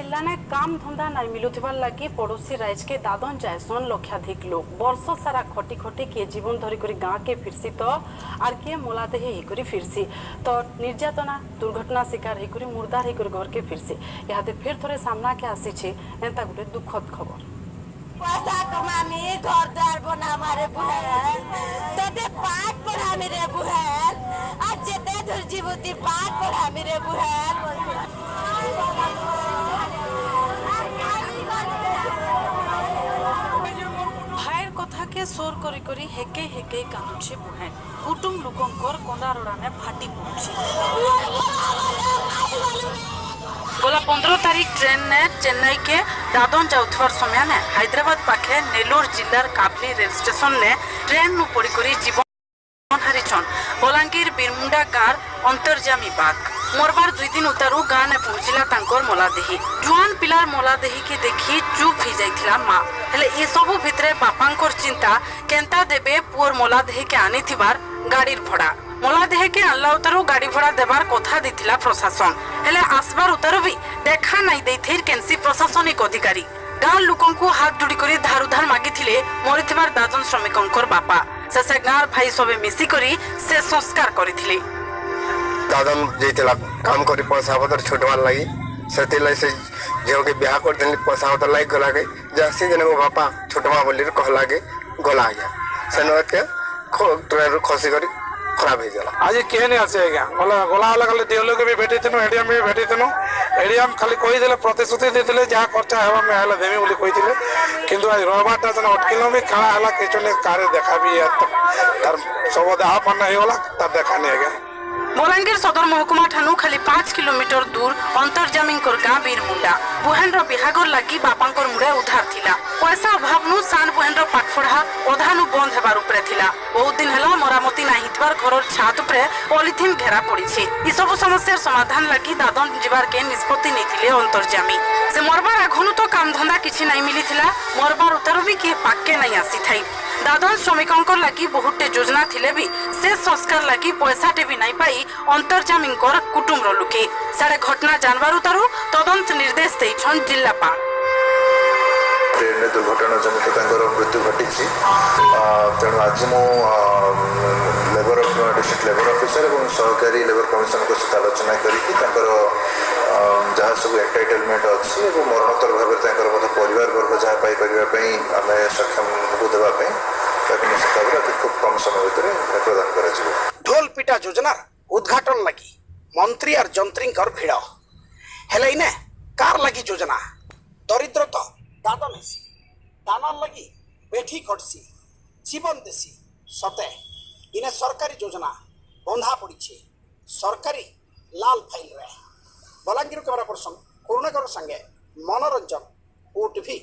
जिले में काम धंदा नहीं मिलुथिबार लगी पड़ोसी राज्य के दादन जायसन लक्षाधिक लोग वर्ष सारा खटी खटी किए जीवन धरिक गाँ के फिरसी तो आर किए मोलादेही होकर फिरसी तो निर्यातना दुर्घटना शिकार होकर मुर्दार होकर घर के फिरसी यहाँ फिर थोड़े सामना के आसी एंता गोटे दुखद खबर पैसा कमामी घर द्वार बना मारे बुहेल तते पाठ पढ़ा मेरे बुहेल आज जेते दूर जीवती पाठ पढ़ा मेरे बुहेल भाईर कथा के सोर करी करी हेके हेके कानुछे बुहेन कुटुम लोकंकर कंदारोड़ा ने फाटी पहुंची गला 15 तारीख ट्रेन ने चेन्नई के दादन जाउथवार समय ने हैदराबाद पाखे नेलोर जिल्लार काबली रेल स्टेशन ने ट्रेन नु पड़ी करी जीवन हारिछन बलांगीर बीरमुंडा गार अंतर्जामी बाग मोरबार 2 दिन उतारू गाँ ने पहुंचला तांकर मोलादेही जुआन पिलार मोलादेही के देखी चुप ही जाइथिला माँ हेले ए सबु भितरे बापांकर चिंता केंता देबे पुअर मोलादेही के आनिथिबार गाड़ीर भड़ा मोलादेह के आनला उतारू गाड़ी भड़ा देवार कथा दिथिला प्रशासन हेले आसबार उतारू भी देखा नहीं देथिर केनसी प्रशासनिक अधिकारी गाँ लोकंकु हाथ जोड़ी करी धार उधार मागिथिले मरिथिबार दादन श्रमिकंकर बापा से गाँर भाई सबे मिसी करी से संस्कार करिथिले दादन जेतिला काम करी पैसा पतर छोटवार लगी सेतिला से झियो के ब्याह कर देली पैसा पतर लाग गला के जासी जने बापा छोटवा बोली कहला के गला गया सनो के ट्रेन खसी करी खराब हो गला आज केने आसे गया गला गला गला देवलो के भी भेटी तनो एडियम में भेटी तनो एडियम खाली कहि देले प्रतिश्रुति देतिले जा खर्चा हेबा में हला देमी बोली कहितिले किंतु आज रोबाटा जन अटकिलो में खड़ा हला केचने कार्य देखा भी तार सब देहा पन्ना हे गला तार देखा नहीं गया बलांगीर सदर महकुमा ठानु खाली 5 किलोमीटर दूर अंतर्जामींकर गाँ बीरमुंडा बुहेन बिहागर लगी बापांकर मुड़े उधार थिला पैसा अभाव नु सान बुहेन पाठपढ़ा अधानु बंद हेबार उपरे थिला बहुत दिन हला मरामती नाही हितबार घरर छात उपरे पॉलिथिन घेरा पड़ीछे ई सब समस्या समाधान लगी दादन जिबार के निष्पत्ति नेथिले अंतर्जामी से मरबार आघनु तो काम धंदा किछि नाही मिलिथिला मरबार उतारू भी के पाक्के नाही आसी थाई दादन श्रमिकंकर लगी बहुते योजना थिले भी से संस्कार लगी पैसाटे भी नहीं पाई अंतर्जामींकर कुटुम लोके सारे घटना जानवर उतारू तदंत निर्देश देछन जिल्लापाल ट्रेन दुर्घटना जनित मृत्यु घटी तेणु आज मु लेबर डिस्ट्रिक्ट लेबर ऑफिसर और सहकारी लेबर कमिशन को सहित आलोचना करके जहाँ सब एंटाइटलमेंट अच्छी और मरणोत्तर भाव परिवार वर्ग जहाँ पाई आम सक्षम को देवाई निश्चित भाव अति खूब कम समय भितर प्रदान कर ढोल पिटा योजना उद्घाटन लगी मंत्री और जंत्री भिड़ हेले इने कार लगी योजना दरिद्र तो दादन हेसी दाना लगी बेठी खटसी जीवन देसी सते इने सरकारी योजना बंधा पड़ी सरकारी लाल फाइल रे बलांगीर कैमरा पर्सन करुणाकर संगे मनोरंजन ओटीवी।